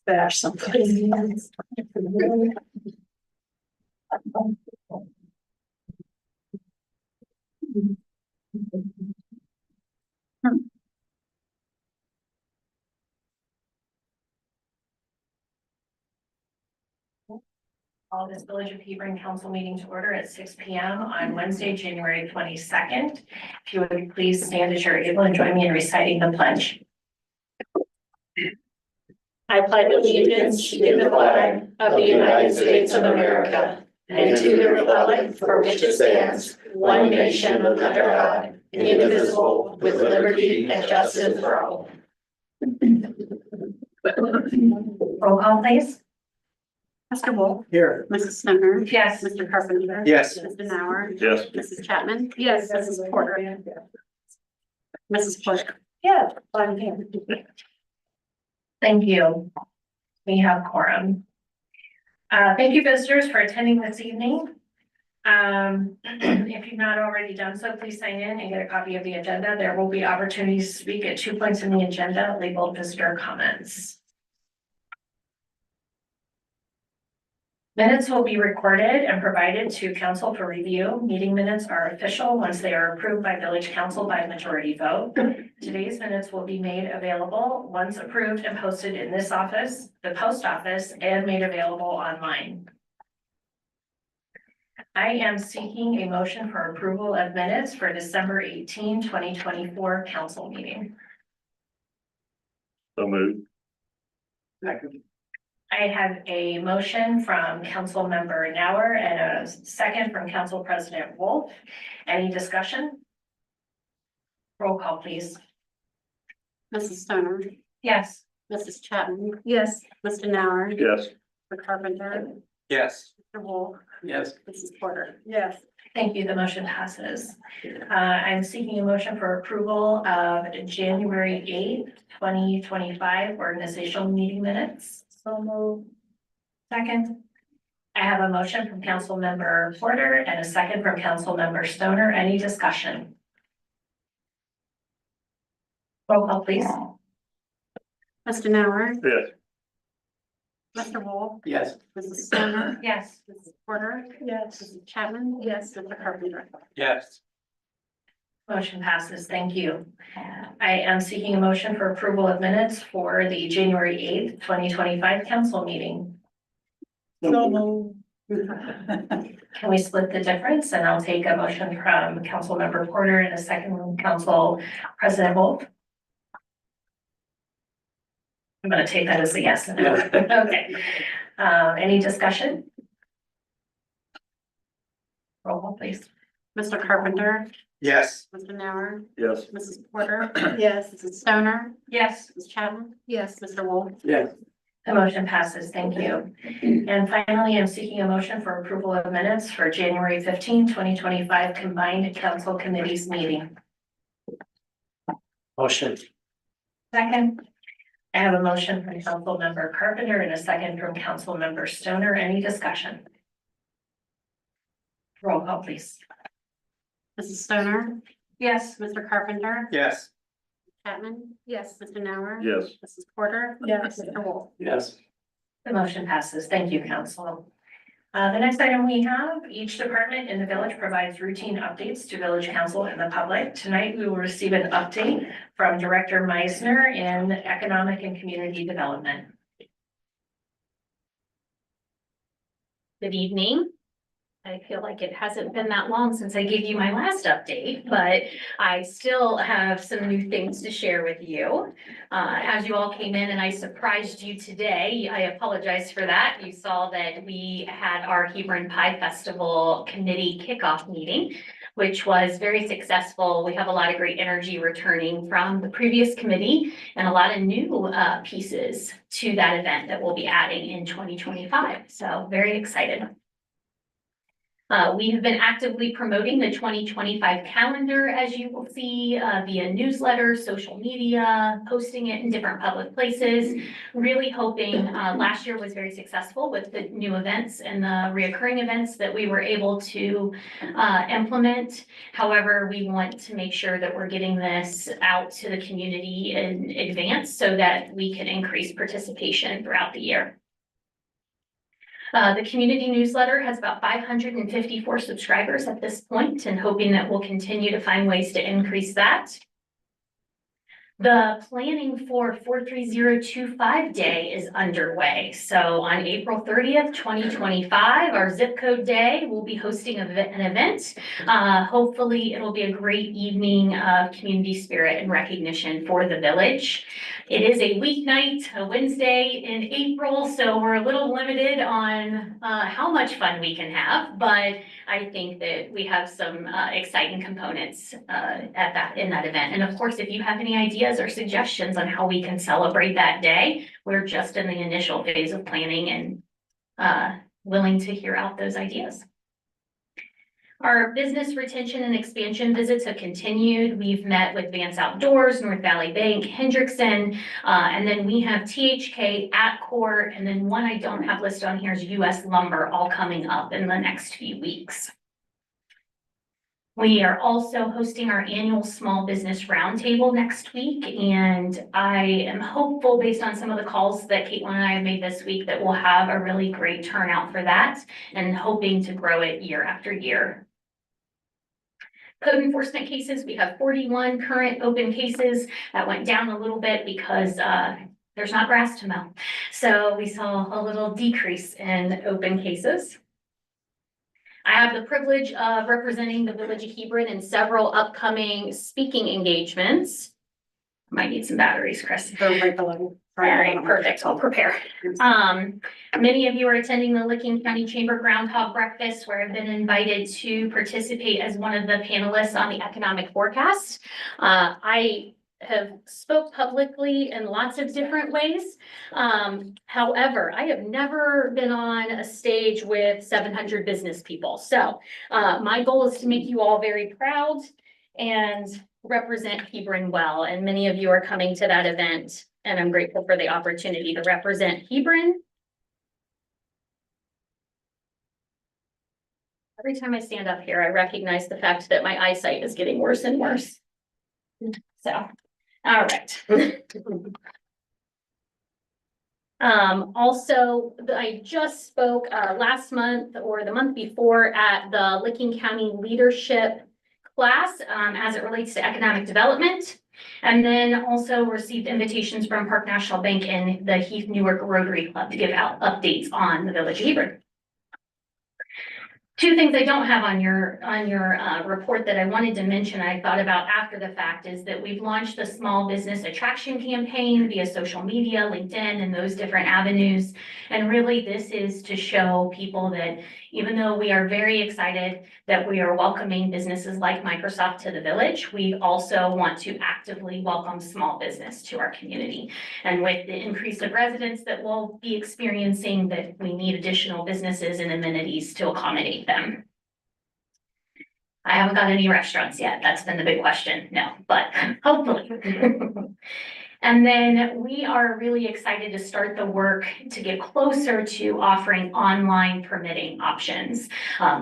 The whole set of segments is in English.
Bash somebody. Call this Village of Hebron Council meeting to order at 6 p.m. on Wednesday, January 22nd. If you would please stand as you're able and join me in reciting the pledge. I pledge allegiance to the flag of the United States of America and to the republic for which it stands, one nation under God, indivisible, with liberty and justice for all. Roll call, please. Mr. Wolf. Here. Mrs. Stoner. Yes. Mr. Carpenter. Yes. Mr. Nauer. Yes. Mrs. Chapman. Yes. Mrs. Porter. Mrs. Bush. Yeah, I'm here. Thank you. We have quorum. Thank you, visitors, for attending this evening. If you've not already done so, please sign in and get a copy of the agenda. There will be opportunities to speak at 2 points in the agenda labeled visitor comments. Minutes will be recorded and provided to council for review. Meeting minutes are official once they are approved by village council by majority vote. Today's minutes will be made available once approved and posted in this office, the post office, and made available online. I am seeking a motion for approval of minutes for December 18, 2024 council meeting. So moved. I have a motion from Council Member Nauer and a second from Council President Wolf. Any discussion? Roll call, please. Mrs. Stoner. Yes. Mrs. Chapman. Yes. Mr. Nauer. Yes. Mr. Carpenter. Yes. Mr. Wolf. Yes. Mrs. Porter. Yes. Thank you. The motion passes. I'm seeking a motion for approval of January 8th, 2025 organizational meeting minutes. So moved. Second. I have a motion from Council Member Porter and a second from Council Member Stoner. Any discussion? Roll call, please. Mr. Nauer. Yes. Mr. Wolf. Yes. Mrs. Stoner. Yes. Mrs. Porter. Yes. Mrs. Chapman. Yes. Mr. Carpenter. Yes. Motion passes. Thank you. I am seeking a motion for approval of minutes for the January 8th, 2025 council meeting. So moved. Can we split the difference? And I'll take a motion from Council Member Porter and a second from Council President Wolf. I'm going to take that as a yes. Okay. Any discussion? Roll call, please. Mr. Carpenter. Yes. Mr. Nauer. Yes. Mrs. Porter. Yes. Mrs. Stoner. Yes. Mrs. Chapman. Yes. Mr. Wolf. Yes. The motion passes. Thank you. And finally, I'm seeking a motion for approval of minutes for January 15, 2025 combined council committees meeting. Motion. Second. I have a motion from Council Member Carpenter and a second from Council Member Stoner. Any discussion? Roll call, please. Mrs. Stoner. Yes. Mr. Carpenter. Yes. Chapman. Yes. Mr. Nauer. Yes. Mrs. Porter. Yes. Mr. Wolf. Yes. The motion passes. Thank you, Council. The next item we have, each department in the village provides routine updates to village council and the public. Tonight, we will receive an update from Director Meisner in Economic and Community Development. Good evening. I feel like it hasn't been that long since I gave you my last update, but I still have some new things to share with you. As you all came in and I surprised you today, I apologize for that. You saw that we had our Hebron Pie Festival committee kickoff meeting, which was very successful. We have a lot of great energy returning from the previous committee and a lot of new pieces to that event that we'll be adding in 2025. So very excited. We have been actively promoting the 2025 calendar, as you will see, via newsletter, social media, posting it in different public places. Really hoping, last year was very successful with the new events and the reoccurring events that we were able to implement. However, we want to make sure that we're getting this out to the community in advance so that we can increase participation throughout the year. The community newsletter has about 554 subscribers at this point, and hoping that we'll continue to find ways to increase that. The planning for 43025 Day is underway. So on April 30th, 2025, our zip code day, we'll be hosting an event. Hopefully it'll be a great evening of community spirit and recognition for the village. It is a weeknight, a Wednesday in April, so we're a little limited on how much fun we can have, but I think that we have some exciting components in that event. And of course, if you have any ideas or suggestions on how we can celebrate that day, we're just in the initial phase of planning and willing to hear out those ideas. Our business retention and expansion visits have continued. We've met with Vance Outdoors, North Valley Bank, Hendrickson, and then we have THK, Atcore, and then one I don't have listed on here is US Lumber, all coming up in the next few weeks. We are also hosting our annual small business roundtable next week, and I am hopeful, based on some of the calls that Caitlin and I have made this week, that we'll have a really great turnout for that, and hoping to grow it year after year. Code enforcement cases, we have 41 current open cases. That went down a little bit because there's not grass to mow. So we saw a little decrease in open cases. I have the privilege of representing the Village of Hebron in several upcoming speaking engagements. Might need some batteries, Chris. Go right below. All right, perfect. I'll prepare. Many of you are attending the Licking County Chamber Groundhog Breakfast, where I've been invited to participate as one of the panelists on the economic forecast. I have spoke publicly in lots of different ways. However, I have never been on a stage with 700 business people. So my goal is to make you all very proud and represent Hebron well. And many of you are coming to that event, and I'm grateful for the opportunity to represent Hebron. Every time I stand up here, I recognize the fact that my eyesight is getting worse and worse. So, all right. Also, I just spoke last month or the month before at the Licking County Leadership class as it relates to economic development. And then also received invitations from Park National Bank and the Heath Newark Rotary Club to give out updates on the Village of Hebron. Two things I don't have on your report that I wanted to mention, I thought about after the fact, is that we've launched the small business attraction campaign via social media, LinkedIn, and those different avenues. And really this is to show people that even though we are very excited that we are welcoming businesses like Microsoft to the village, we also want to actively welcome small business to our community. And with the increase of residents that we'll be experiencing, that we need additional businesses and amenities to accommodate them. I haven't got any restaurants yet. That's been the big question. No, but hopefully. And then we are really excited to start the work to get closer to offering online permitting options.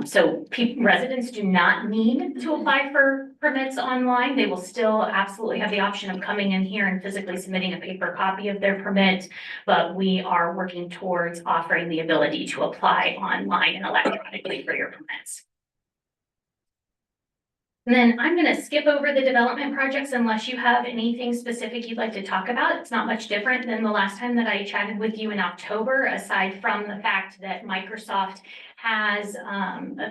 So residents do not need to apply for permits online. They will still absolutely have the option of coming in here and physically submitting a paper copy of their permit, but we are working towards offering the ability to apply online and electronically for your permits. And then I'm going to skip over the development projects unless you have anything specific you'd like to talk about. It's not much different than the last time that I chatted with you in October, aside from the fact that Microsoft has,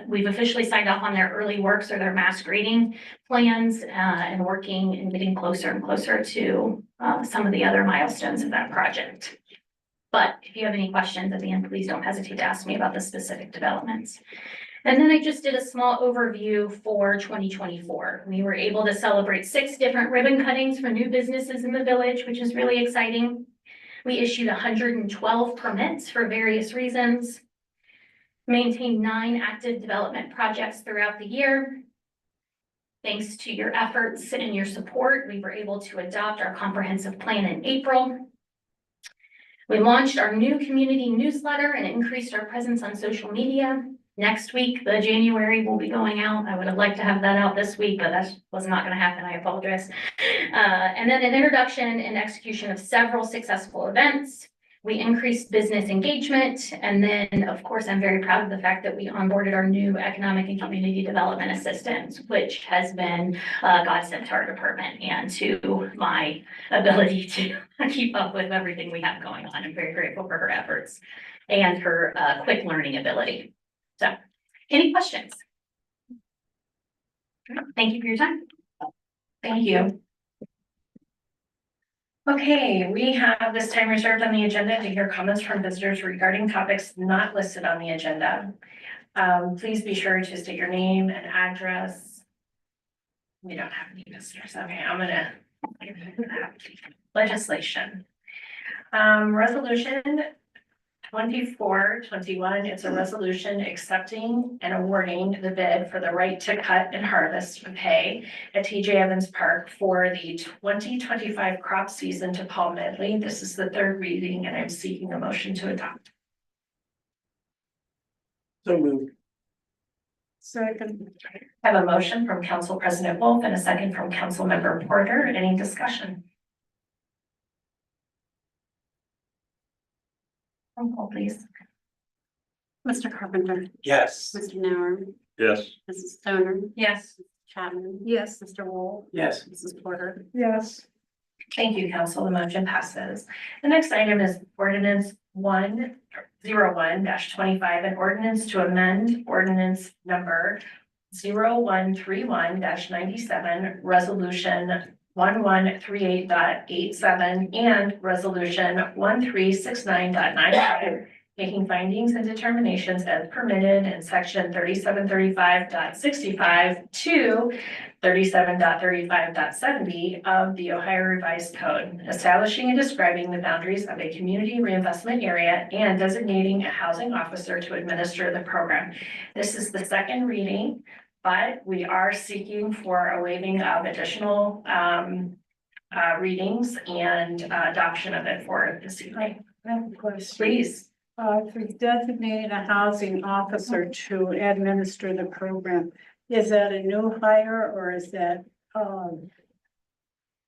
we've officially signed off on their early works or their mass grading plans and working and getting closer and closer to some of the other milestones of that project. But if you have any questions at the end, please don't hesitate to ask me about the specific developments. And then I just did a small overview for 2024. We were able to celebrate 6 different ribbon cuttings for new businesses in the village, which is really exciting. We issued 112 permits for various reasons. maintained 9 active development projects throughout the year. Thanks to your efforts and your support, we were able to adopt our comprehensive plan in April. We launched our new community newsletter and increased our presence on social media. Next week, the January will be going out. I would have liked to have that out this week, but that was not going to happen. I apologize. And then an introduction and execution of several successful events. We increased business engagement. And then, of course, I'm very proud of the fact that we onboarded our new economic and community development assistant, which has been a godsend to our department and to my ability to keep up with everything we have going on. I'm very grateful for her efforts and her quick learning ability. So, any questions? Thank you for your time. Thank you. Okay, we have this time reserved on the agenda to hear comments from visitors regarding topics not listed on the agenda. Please be sure to state your name and address. We don't have any visitors. Okay, I'm gonna legislation. Resolution 2421, it's a resolution accepting and awarding the bid for the right to cut and harvest and pay at TJ Evans Park for the 2025 crop season to Paul Medley. This is the third reading and I'm seeking a motion to adopt. So moved. Second. I have a motion from Council President Wolf and a second from Council Member Porter. Any discussion? Roll call, please. Mr. Carpenter. Yes. Mr. Nauer. Yes. Mrs. Stoner. Yes. Chapman. Yes. Mr. Wool. Yes. Mrs. Porter. Yes. Thank you, Council. The motion passes. The next item is ordinance 101-25, an ordinance to amend ordinance number 0131-97, resolution 1138.87 and resolution 1369.95, making findings and determinations as permitted in section 3735.65 to 37.35.70 of the Ohio Revised Code, establishing and describing the boundaries of a community reinvestment area and designating a housing officer to administer the program. This is the second reading, but we are seeking for a waiving of additional readings and adoption of it for this evening. I have a question. Please. If we designated a housing officer to administer the program, is that a new hire or is that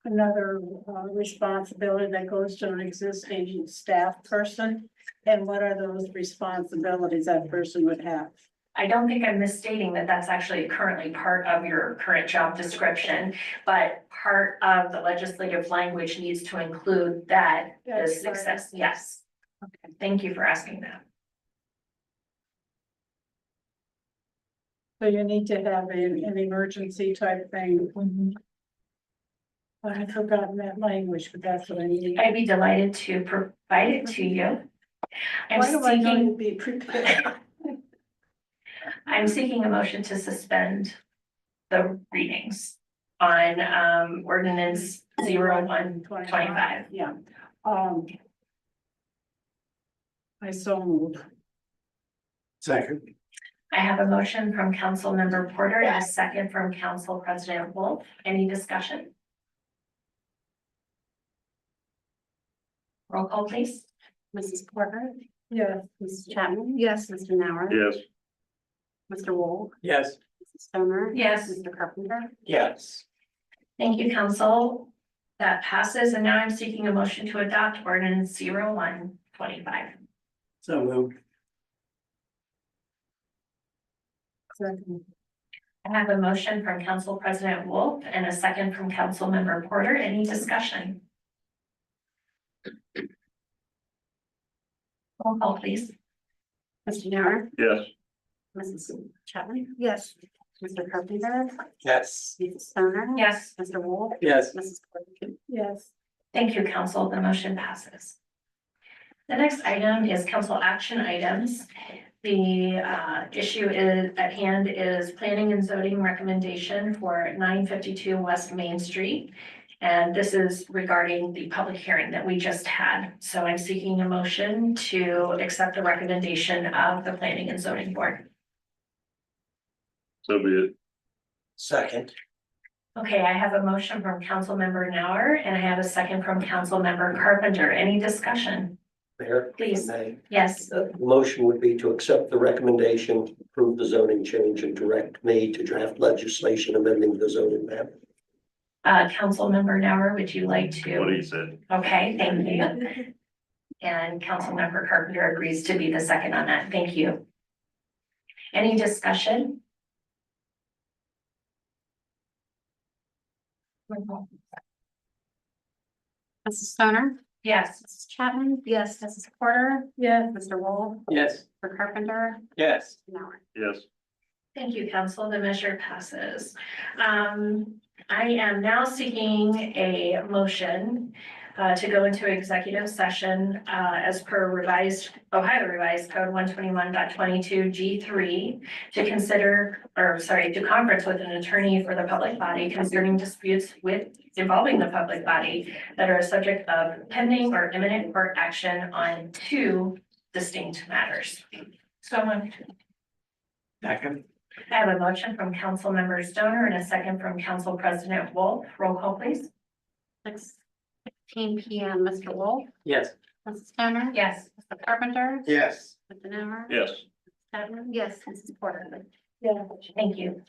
another responsibility that goes to an existing staff person? And what are those responsibilities that person would have? I don't think I'm misstating that that's actually currently part of your current job description, but part of the legislative language needs to include that as success. Yes. Okay. Thank you for asking that. So you need to have an emergency type thing. I've forgotten that language, but that's what I need. I'd be delighted to provide it to you. Why do I need to be prepared? I'm seeking a motion to suspend the readings on ordinance 0125. Yeah. I so move. Second. I have a motion from Council Member Porter and a second from Council President Wolf. Any discussion? Roll call, please. Mrs. Porter. Yes. Mrs. Chapman. Yes. Mr. Nauer. Yes. Mr. Wool. Yes. Mrs. Stoner. Yes. Mr. Carpenter. Yes. Thank you, Council. That passes, and now I'm seeking a motion to adopt ordinance 0125. So moved. Second. I have a motion from Council President Wolf and a second from Council Member Porter. Any discussion? Roll call, please. Mr. Nauer. Yes. Mrs. Chapman. Yes. Mr. Carpenter. Yes. Mrs. Stoner. Yes. Mr. Wool. Yes. Mrs. Porter. Yes. Thank you, Council. The motion passes. The next item is council action items. The issue at hand is planning and zoning recommendation for 952 West Main Street. And this is regarding the public hearing that we just had. So I'm seeking a motion to accept the recommendation of the Planning and Zoning Board. So be it. Second. Okay, I have a motion from Councilmember Nauer and I have a second from Councilmember Carpenter. Any discussion? Mayor? Please. May. Yes. The motion would be to accept the recommendation, approve the zoning change and direct me to draft legislation amending the zoning map. Councilmember Nauer, would you like What to? he said. Okay, thank you. And Councilmember Carpenter agrees to be the second on that. Thank you. Any discussion? Mrs. Stoner? Yes. Mrs. Chapman? Yes. Mrs. Porter? Yeah. Mr. Wolf? Yes. Mr. Carpenter? Yes. Now. Yes. Thank you, council. The measure passes. I am now seeking a motion to go into executive session as per Ohio Revised Code 121.22 G3 to to conference with an attorney for the public body concerning disputes involving the public body that are a subject of pending or imminent court action on two distinct matters. So moved. Second. I have a motion from Councilmember Stoner and a second from Council President Wolf. Roll call, please. 6:15 PM. Mr. Wolf? Yes. Mrs. Stoner? Yes. Mr. Carpenter? Yes. Mr. Nauer? Yes. Chapman? Yes. Mrs. Porter? Yeah. Thank you.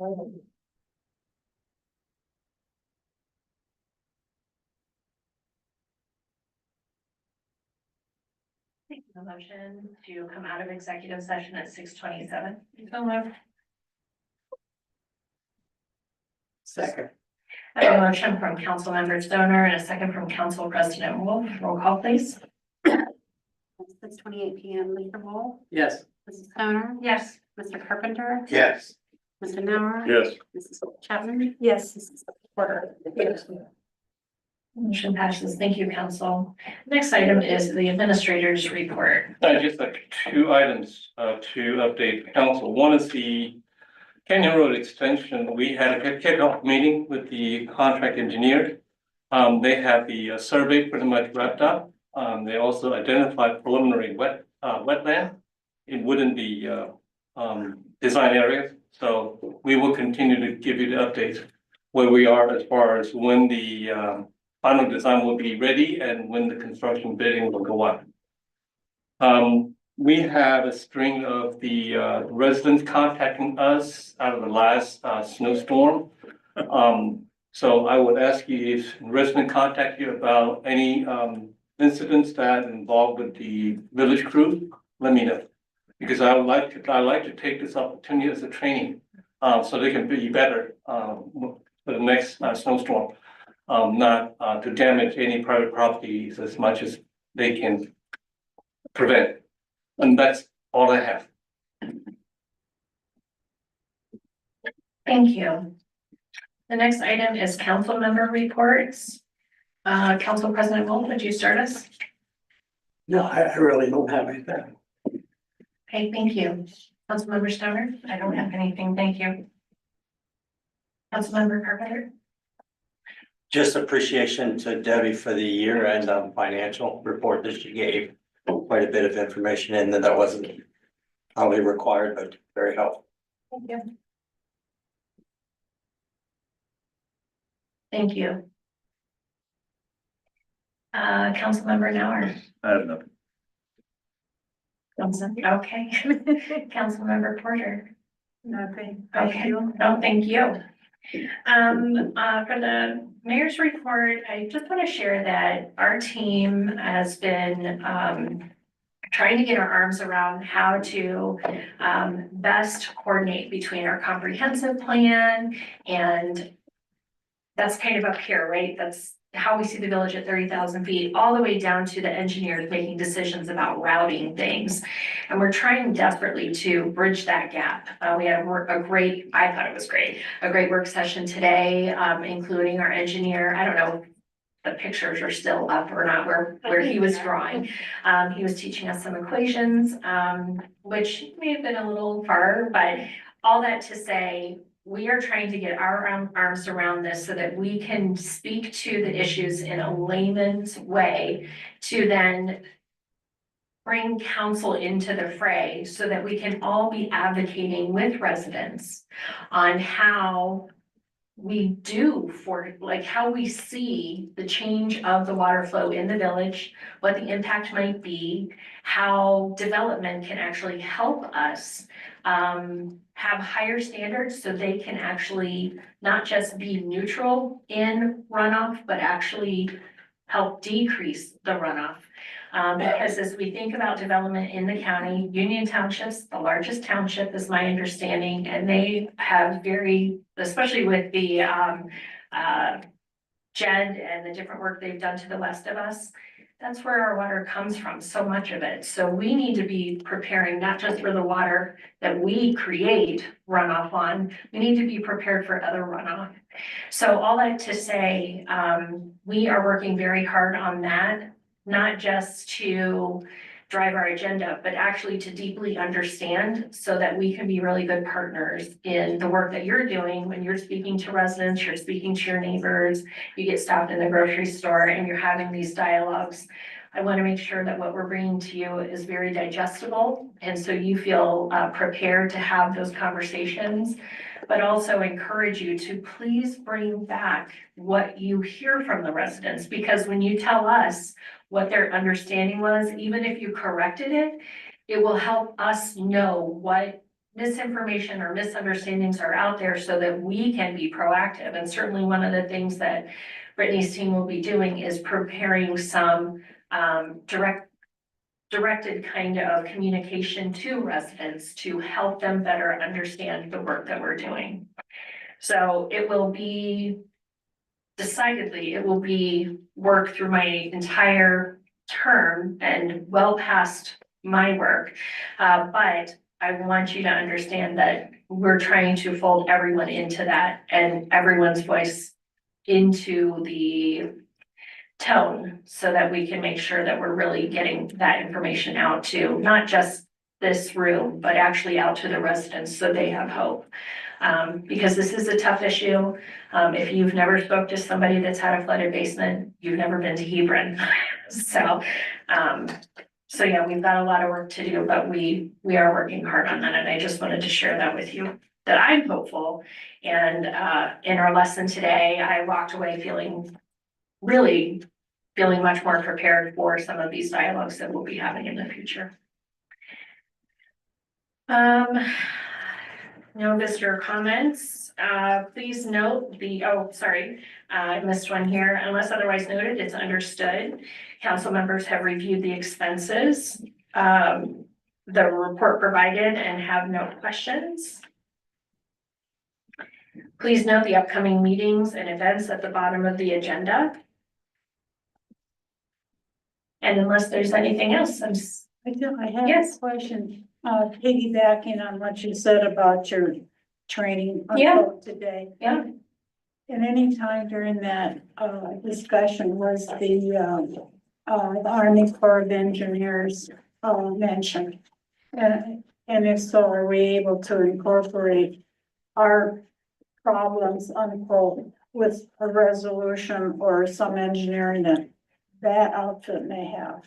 A motion to come out of executive session at 6:27. So moved. Second. I have a motion from Councilmember Stoner and a second from Council President Wolf. Roll call, please. 6:28 PM, Mr. Wall, Yes. Mrs. Stoner, Yes. Mr. Carpenter, Yes. Mr. Nauer. Yes. Mrs. Chapman. Yes. Mrs. Porter. Yes. Motion passes. Thank you, Council. Next item is the administrator's report. Just like two items to update council. One is the Canyon Road extension. We had a kickoff meeting with the contract engineer. They have the survey pretty much wrapped up. They also identified preliminary wetland. It wouldn't be design areas. So we will continue to give you the updates where we are as far as when the final design will be ready and when the construction bidding will go on. We have a string of the residents contacting us out of the last snowstorm. So I would ask you if resident contact you about any incidents that involve with the village crew, let me know. Because I like to take this opportunity as a training, so they can be better for the next snowstorm. Not to damage any private properties as much as they can prevent. And that's all I have. Thank you. The next item is council member reports. Council President Wolf, would you start us? No, I really don't have anything. Okay, thank you. Councilmember Stoner? I don't have anything, thank you. Councilmember Carpenter? Just appreciation to Debbie for the year-end financial report that she gave. Quite a bit of information in that wasn't probably required, but very helpful. Thank you. Thank you. Councilmember Nauer. I have nothing. Okay. Councilmember Porter. Nothing. Okay, no, thank you. For the mayor's report, I just want to share that our team has been trying to get our arms around how to best coordinate between our comprehensive plan, and that's kind of up here, right? That's how we see the village at 30,000 feet, all the way down to the engineers making decisions about routing things. And we're trying desperately to bridge that gap. We had a great, I thought it was great, a great work session today, including our engineer. I don't know if the pictures are still up or not, where he was drawing. He was teaching us some equations, which may have been a little far, but all that to say, we are trying to get our arms around this so that we can speak to the issues in a layman's way to then bring council into the fray so that we can all be advocating with residents on how we do for, like, how we see the change of the water flow in the village, what the impact might be, how development can actually help us have higher standards so they can actually not just be neutral in runoff, but actually help decrease the runoff. Because as we think about development in the county, Union Township's the largest township is my understanding, and they have very, especially with the JED and the different work they've done to the west of us, that's where our water comes from, so much of it. So we need to be preparing not just for the water that we create runoff on, we need to be prepared for other runoff. So all that to say, we are working very hard on that, not just to drive our agenda, but actually to deeply understand so that we can be really good partners in the work that you're doing when you're speaking to residents, you're speaking to your neighbors, you get stopped in the grocery store and you're having these dialogues. I want to make sure that what we're bringing to you is very digestible. And so you feel prepared to have those conversations, but also encourage you to please bring back what you hear from the residents, because when you tell us what their understanding was, even if you corrected it, it will help us know what misinformation or misunderstandings are out there so that we can be proactive. And certainly one of the things that Brittany's team will be doing is preparing some directed kind of communication to residents to help them better understand the work that we're doing. So it will be decidedly, it will be work through my entire term and well past my work. But I want you to understand that we're trying to fold everyone into that and everyone's voice into the tone so that we can make sure that we're really getting that information out to not just this room, but actually out to the residents so they have hope. Because this is a tough issue. If you've never spoke to somebody that's had a flooded basement, you've never been to Hebron. So yeah, we've got a lot of work to do, but we are working hard on that. And I just wanted to share that with you, that I'm hopeful. And in our lesson today, I walked away feeling much more prepared for some of these dialogues that we'll be having in the future. No visitor comments. Please note I missed one here. Unless otherwise noted, it's understood. Council members have reviewed the expenses, the report provided and have no questions. Please note the upcoming meetings and events at the bottom of the agenda. And unless there's anything else, I have Yes. a question, piggybacking on what you said about your training Yeah. today. Yeah. And any time during that, discussion was the Army Corps of Engineers, mentioned. And if so, are we able to incorporate our problems, unquote, with a resolution or some engineering that outfit may have?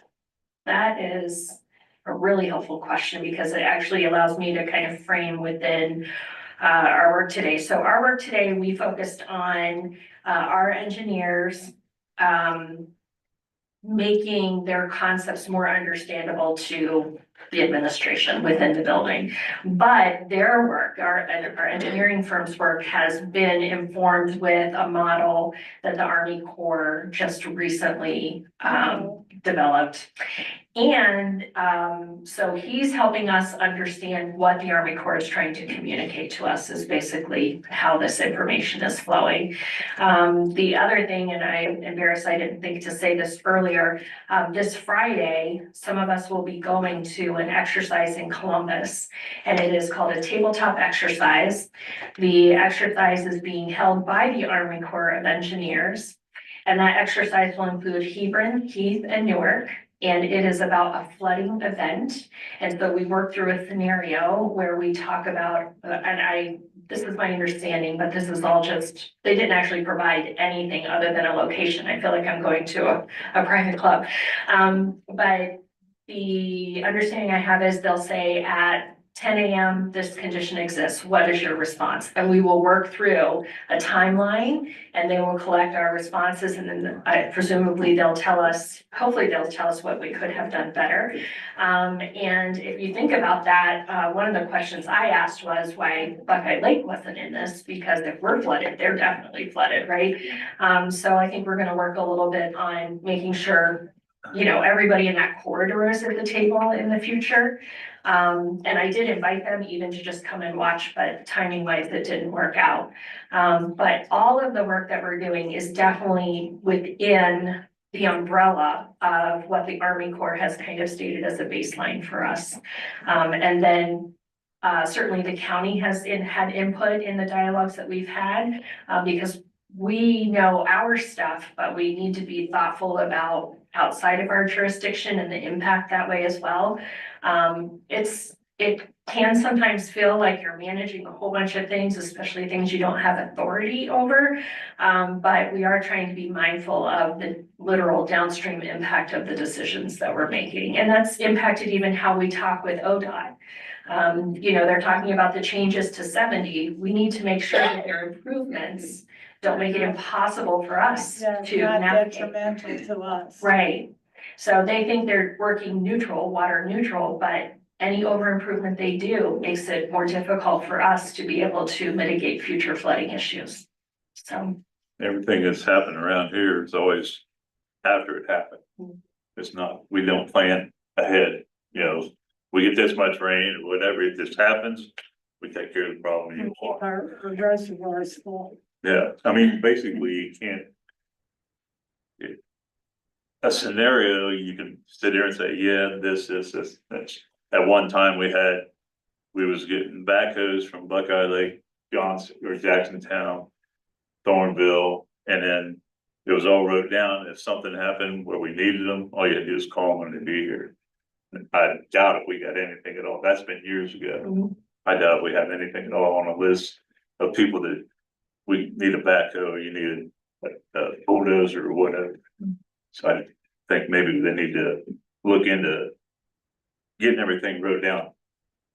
That is a really helpful question because it actually allows me to kind of frame within our work today. So our work today, we focused on our engineers making their concepts more understandable to the administration within the building. But their work, our engineering firm's work has been informed with a model that the Army Corps just recently developed. And so he's helping us understand what the Army Corps is trying to communicate to us is basically how this information is flowing. The other thing, and I'm embarrassed I didn't think to say this earlier, this Friday, some of us will be going to an exercise in Columbus, and it is called a tabletop exercise. The exercise is being held by the Army Corps of Engineers, and that exercise will include Hebron, Keith, and Newark. And it is about a flooding event. And so we work through a scenario where we talk about, this is my understanding, but this is all just, they didn't actually provide anything other than a location. I feel like I'm going to a private club. But the understanding I have is they'll say at 10 a.m. this condition exists. What is your response? And we will work through a timeline and they will collect our responses and then presumably they'll tell us, hopefully they'll tell us what we could have done better. And if you think about that, one of the questions I asked was why Buckeye Lake wasn't in this, because if we're flooded, they're definitely flooded, right? So I think we're gonna work a little bit on making sure everybody in that corridor is at the table in the future. And I did invite them even to just come and watch, but timing wise, it didn't work out. But all of the work that we're doing is definitely within the umbrella of what the Army Corps has kind of stated as a baseline for us. And then certainly the county has had input in the dialogues that we've had, because we know our stuff, but we need to be thoughtful about outside of our jurisdiction and the impact that way as well. It can sometimes feel like you're managing a whole bunch of things, especially things you don't have authority over. But we are trying to be mindful of the literal downstream impact of the decisions that we're making. And that's impacted even how we talk with ODOT. They're talking about the changes to 70. We need to make sure that their improvements don't make it impossible for us to Not navigate. detrimental to us. Right. So they think they're working neutral, water neutral, but any over improvement they do makes it more difficult for us to be able to mitigate future flooding issues. So, Everything that's happened around here is always after it happened. It's not, we don't plan ahead, you know, we get this much rain or whatever, if this happens, we take care of the problem. And keep our reservoirs full. Yeah, I mean, basically, you can't. A scenario, you can sit there and say, yeah, this, that's, at one time we was getting backhoes from Buckeye Lake, Johnson, or Jacksontown, Thornville, and then it was all wrote down. If something happened where we needed them, all you had to do is call them and they'd be here. I doubt if we got anything at all. That's been years ago. I doubt if we have anything at all on a list of people that we need a backhoe, or you need a bulldozer or whatever. So I think maybe they need to look into getting everything wrote down.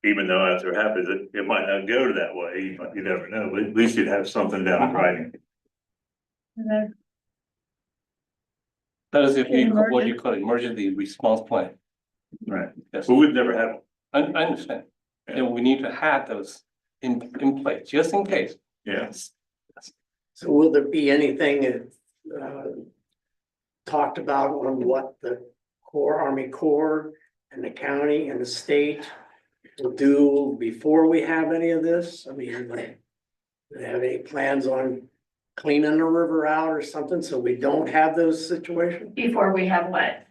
Even though after it happens, it might not go to that way, you never know, but at least you'd have something down in writing. And then That is if you, what you call emergency response plan. Right. Yes, But we've never had one. I understand. And we need to have those in place, just in case. Yes. So will there be anything talked about on what the Army Corps and the county and the state will do before we have any of this? I mean, like, do they have any plans on cleaning the river out or something so we don't have those situations? before we have what?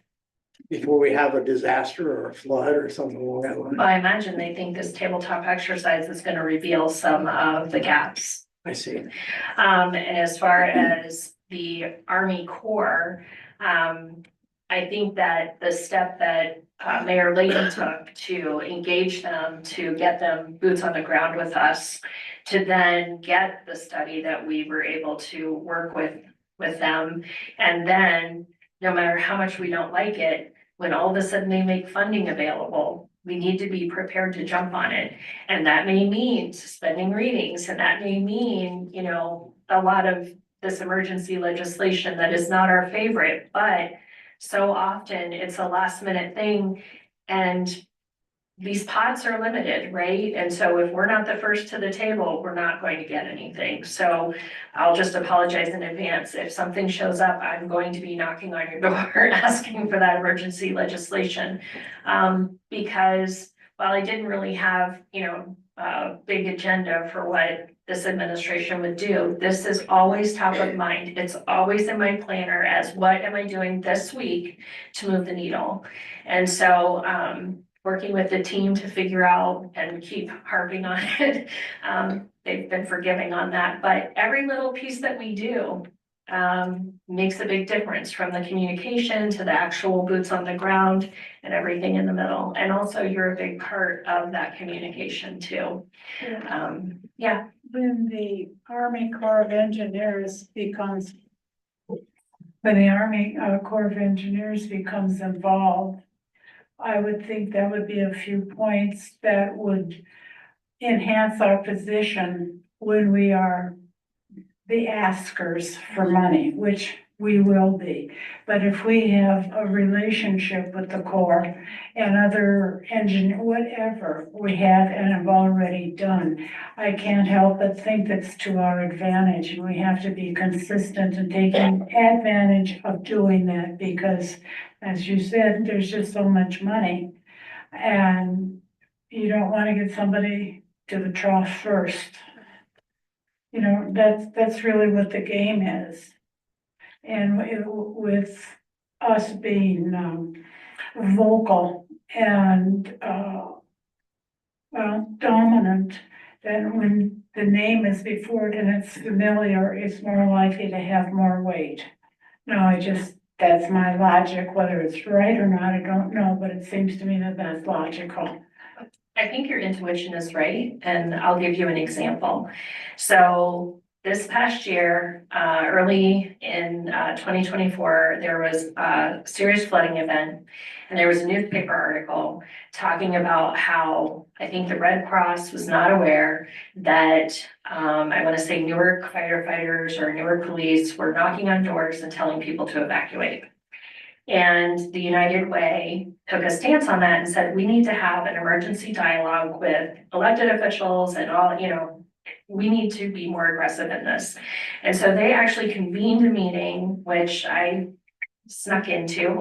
Before we have a disaster or a flood or something along that line? I imagine they think this tabletop exercise is gonna reveal some of the gaps. I see. And as far as the Army Corps, I think that the step that Mayor Layton took to engage them, to get them boots on the ground with us, to then get the study that we were able to work with them. And then, no matter how much we don't like it, when all of a sudden they make funding available, we need to be prepared to jump on it. And that may mean suspending readings, and that may mean, you know, a lot of this emergency legislation that is not our favorite, but so often it's a last minute thing. And these pots are limited, right? And so if we're not the first to the table, we're not going to get anything. So I'll just apologize in advance. If something shows up, I'm going to be knocking on your door asking for that emergency legislation. Because while I didn't really have, you know, a big agenda for what this administration would do, this is always top of mind. It's always in my planner as what am I doing this week to move the needle? And so, working with the team to figure out and keep harping on it. They've been forgiving on that, but every little piece that we do makes a big difference, from the communication to the actual boots on the ground and everything in the middle. And also you're a big part of that communication too. Yeah. when the Army Corps of Engineers becomes, when the Army Corps of Engineers becomes involved, I would think that would be a few points that would enhance our position when we are the askers for money, which we will be. But if we have a relationship with the Corps and other whatever we have and have already done, I can't help but think that's to our advantage, and we have to be consistent in taking advantage of doing that, because as you said, there's just so much money, and you don't want to get somebody to the trough first. You know, that's really what the game is. And with us being vocal and dominant, then when the name is before it and it's familiar, it's more likely to have more weight. No, that's my logic. Whether it's right or not, I don't know, but it seems to me that that's logical. I think your intuition is right, and I'll give you an example. So this past year, early in 2024, there was a serious flooding event, and there was a newspaper article talking about how I think the Red Cross was not aware that I want to say Newark firefighters or Newark police were knocking on doors and telling people to evacuate. And the United Way took a stance on that and said, we need to have an emergency dialogue with elected officials and all, you know, we need to be more aggressive in this. And so they actually convened a meeting, which I snuck into.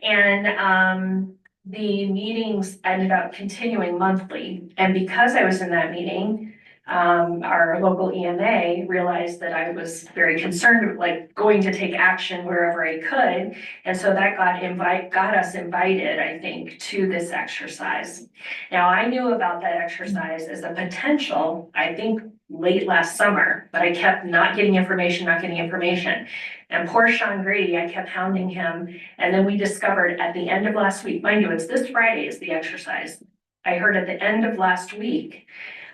And the meetings ended up continuing monthly. And because I was in that meeting, our local EMA realized that I was very concerned, like going to take action wherever I could. And so that got us invited, I think, to this exercise. Now, I knew about that exercise as a potential, I think, late last summer, but I kept not getting information. And poor Sean Grady, I kept hounding him. And then we discovered at the end of last week, mind you, it's this Friday is the exercise. I heard at the end of last week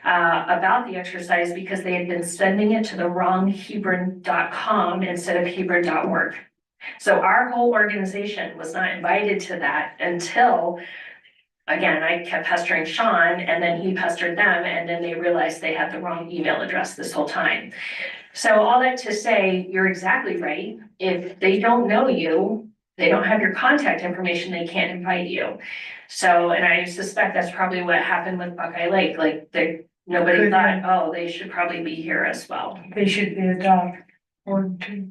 about the exercise because they had been sending it to the wrong Hebron.com instead of Hebron.org. So our whole organization was not invited to that until, again, I kept pestering Sean and then he pestered them and then they realized they had the wrong email address this whole time. So all that to say, you're exactly right. If they don't know you, they don't have your contact information, they can't invite you. So, and I suspect that's probably what happened with Buckeye Lake, like nobody Could thought, oh, they should probably be here as well. They should be a dog or two.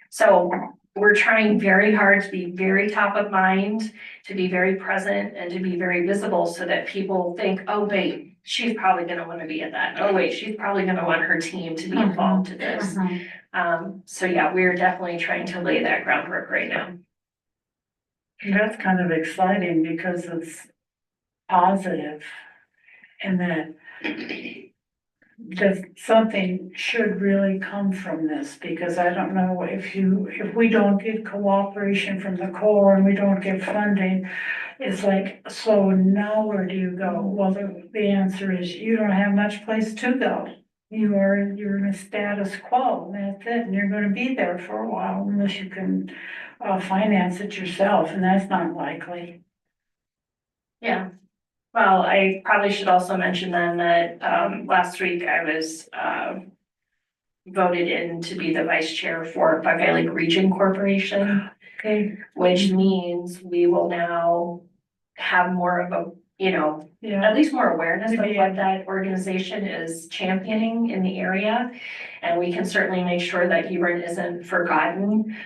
So we're trying very hard to be very top of mind, to be very present and to be very visible so that people think, oh, wait, she's probably gonna wanna be at that. Oh, wait, she's probably gonna want her team to be involved in this. So yeah, we're definitely trying to lay that groundwork right now. That's kind of exciting because it's positive and that something should really come from this, because I don't know if we don't get cooperation from the Corps and we don't get funding, it's like, so now where do you go? Well, the answer is you don't have much place to go. You're in a status quo, and that's it, and you're gonna be there for a while unless you can finance it yourself, and that's not likely. Yeah. Well, I probably should also mention then that last week I was voted in to be the vice chair for Buckeye Lake Region Corporation. Okay. Which means we will now have more of a, you know, Yeah. at least more awareness of what that organization is championing in the area. And we can certainly make sure that Hebron isn't forgotten,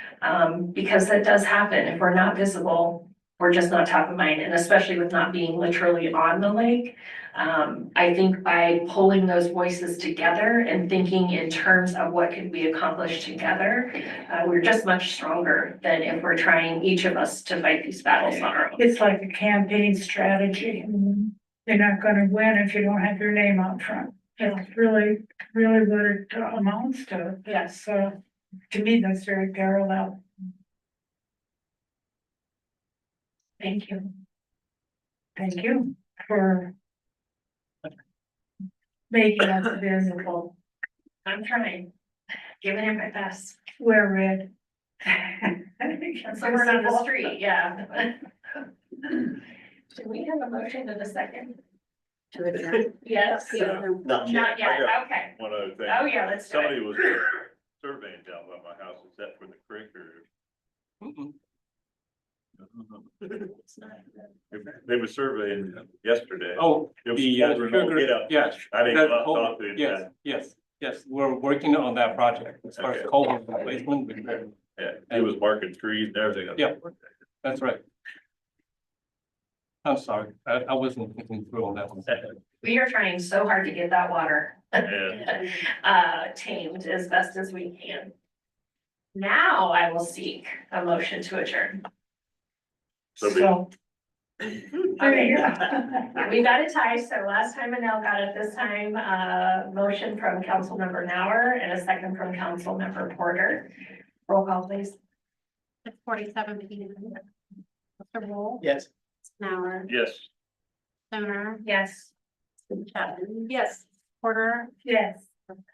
because that does happen. If we're not visible, we're just not top of mind, and especially with not being literally on the lake. I think by pulling those voices together and thinking in terms of what could we accomplish together, we're just much stronger than if we're trying each of us to fight these battles on our own. It's like a campaign strategy. You're not gonna win if you don't have your name out front. That's really what it amounts to. Yes. So to me, that's very parallel. Thank you. Thank you for making us visible. I'm trying, giving it my best. We're red. That's the word on the street, yeah. Should we have a motion in a second? To adjourn. Yes. Not Not yet, I got okay. One other thing. Oh, yeah, let's do Somebody it. was surveying down by my house, is that for the creek or? They were surveying yesterday. Oh, It was the over and over, sugar, get out. yes. I didn't That go out and whole- talk to him. Yes, we're working on that project as far as Okay. culvert replacement. Yeah, he was marking trees and everything. Yeah. That's right. I'm sorry, I wasn't thinking through on that one. We are trying so hard to get that water Yeah. tamed as best as we can. Now I will seek a motion to adjourn. So. Okay. We got a tie, so last time Manel got it, this time, motion from Councilmember Nauer and a second from Councilmember Porter. Roll call, please. 6:47 p.m. Mr. Wool, Yes. Nauer, Yes. Stoner, Yes. Chapman. Yes. Porter, Yes.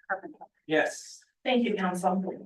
Carpenter. Yes. Thank you, council.